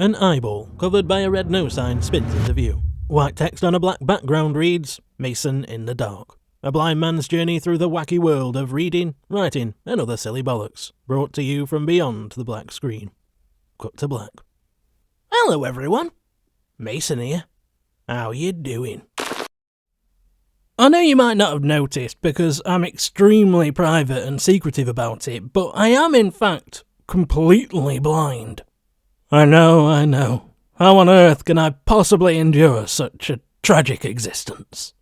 An eyeball covered by a red no sign spins into view. White text on a black background reads, Mason in the dark. A blind man's journey through the wacky world of reading, writing, and other silly bollocks. Brought to you from beyond the black screen. Cut to black. Hello everyone. Mason here. How you doing? I know you might not have noticed because I'm extremely private and secretive about it, but I am in fact completely blind. I know. How on earth can I possibly endure such a tragic existence?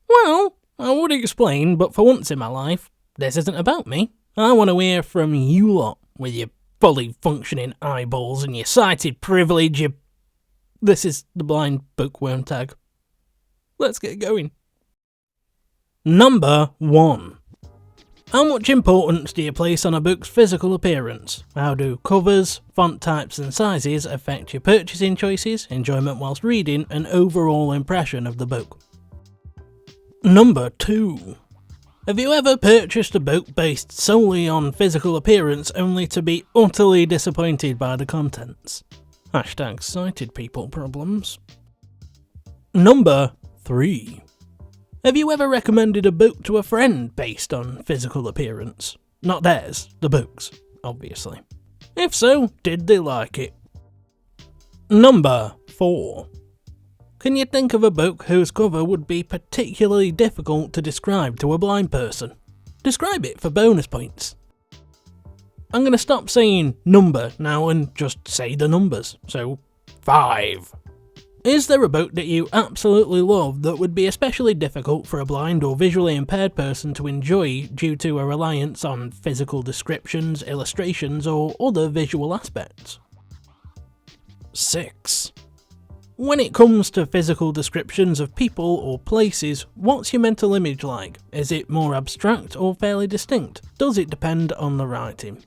Well, I would explain, but for once in my life, this isn't about me. I want to hear from you lot with your fully functioning eyeballs and your sighted privilege. This is the blind bookworm tag. Let's get going. Number 1. How much importance do you place on a book's physical appearance? How do covers, font types and sizes affect your purchasing choices, enjoyment whilst reading, and overall impression of the book? Number 2. Have you ever purchased a book based solely on physical appearance only to be utterly disappointed by the contents? Hashtag sighted people problems. Number 3. Have you ever recommended a book to a friend based on physical appearance? Not theirs, the book's, obviously. If so, did they like it? Number 4. Can you think of a book whose cover would be particularly difficult to describe to a blind person? Describe it for bonus points. I'm going to stop saying number now and just say the numbers. So, 5. Is there a book that you absolutely love that would be especially difficult for a blind or visually impaired person to enjoy due to a reliance on physical descriptions, illustrations, or other visual aspects? 6. When it comes to physical descriptions of people or places, what's your mental image like? Is it more abstract or fairly distinct? Does it depend on the writing?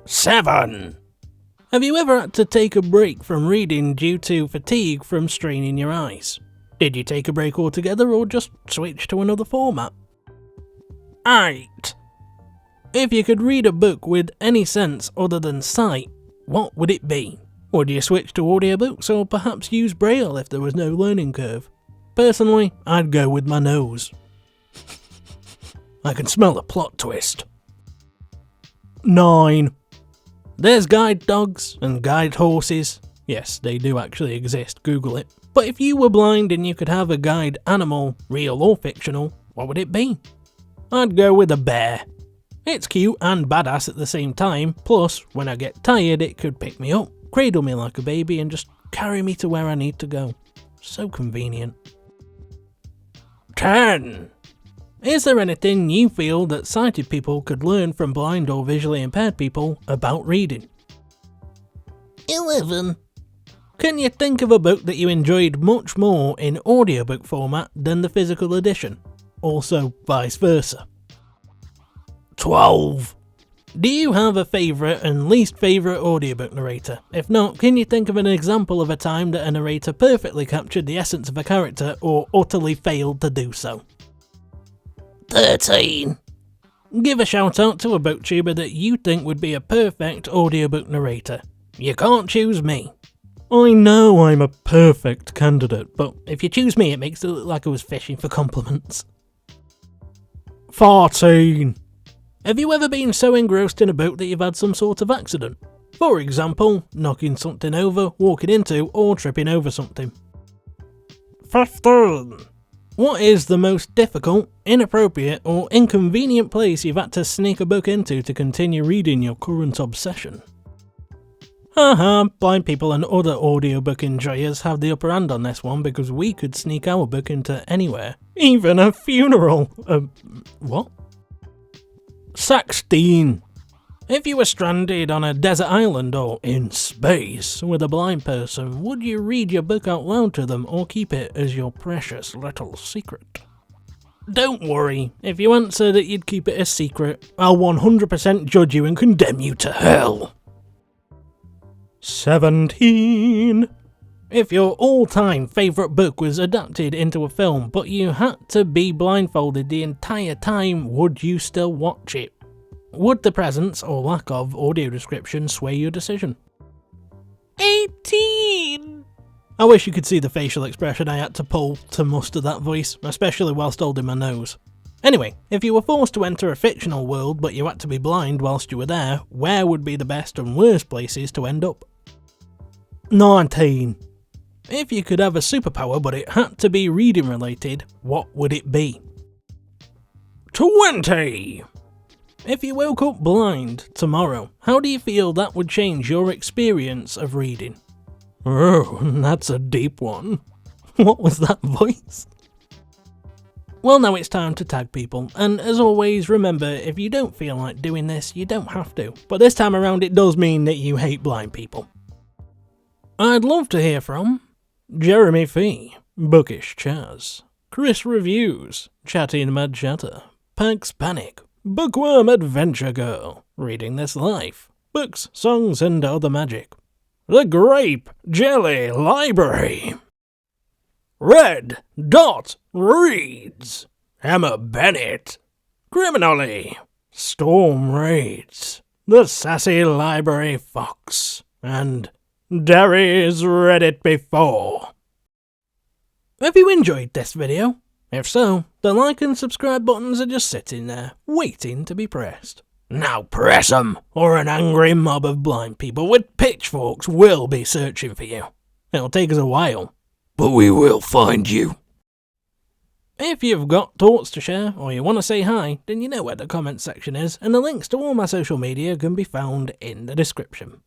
7. Have you ever had to take a break from reading due to fatigue from straining your eyes? Did you take a break altogether or just switch to another format? 8. If you could read a book with any sense other than sight, what would it be? Would you switch to audiobooks or perhaps use Braille if there was no learning curve? Personally, I'd go with my nose. I can smell the plot twist. 9. There's guide dogs and guide horses. Yes, they do actually exist, Google it. But if you were blind and you could have a guide animal, real or fictional, what would it be? I'd go with a bear. It's cute and badass at the same time, plus when I get tired it could pick me up, cradle me like a baby and just carry me to where I need to go. So convenient. 10. Is there anything you feel that sighted people could learn from blind or visually impaired people about reading? 11. Can you think of a book that you enjoyed much more in audiobook format than the physical edition? Also, vice versa. 12. Do you have a favourite and least favourite audiobook narrator? If not, can you think of an example of a time that a narrator perfectly captured the essence of a character or utterly failed to do so? 13. Give a shout out to a booktuber that you think would be a perfect audiobook narrator. You can't choose me. I know I'm a perfect candidate, but if you choose me it makes it look like I was fishing for compliments. 14. Have you ever been so engrossed in a book that you've had some sort of accident? For example, knocking something over, walking into, or tripping over something. 15. What is the most difficult, inappropriate, or inconvenient place you've had to sneak a book into to continue reading your current obsession? Haha, blind people and other audiobook enjoyers have the upper hand on this one because we could sneak our book into anywhere. Even a funeral! What? 16. If you were stranded on a desert island or in space with a blind person, would you read your book out loud to them or keep it as your precious little secret? Don't worry, if you answer that you'd keep it a secret, I'll 100% judge you and condemn you to hell. 17. If your all-time favourite book was adapted into a film but you had to be blindfolded the entire time, would you still watch it? Would the presence or lack of audio description sway your decision? I wish you could see the facial expression I had to pull to muster that voice, especially whilst holding my nose. Anyway, if you were forced to enter a fictional world but you had to be blind whilst you were there, where would be the best and worst places to end up? 19. If you could have a superpower but it had to be reading related, what would it be? 20. If you woke up blind tomorrow, how do you feel that would change your experience of reading? Oh, that's a deep one. What was that voice? Well, now it's time to tag people, and as always, remember, if you don't feel like doing this, you don't have to, but this time around it does mean that you hate blind people. I'd love to hear from Jeremy Fee, Bookish Chaz, Chris Reviews, Chatting Mad Chatter, Pax Panic, Bookworm Adventure Girl, Reading This Life, Books, Songs and Other Magic, The Grape Jelly Library, Red Dot Reads, Emma Bennett, Criminally, Storm Raids, The Sassy Library Fox, and Derry's Read It Before. Have you enjoyed this video? If so, the like and subscribe buttons are just sitting there, waiting to be pressed. Now press 'em, or an angry mob of blind people with pitchforks will be searching for you. It'll take us a while, but we will find you. If you've got thoughts to share, or you want to say hi, then you know where the comment section is, and the links to all my social media can be found in the description.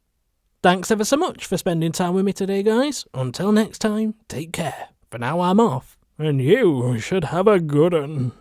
Thanks ever so much for spending time with me today, guys. Until next time, take care. For now I'm off, and you should have a good one.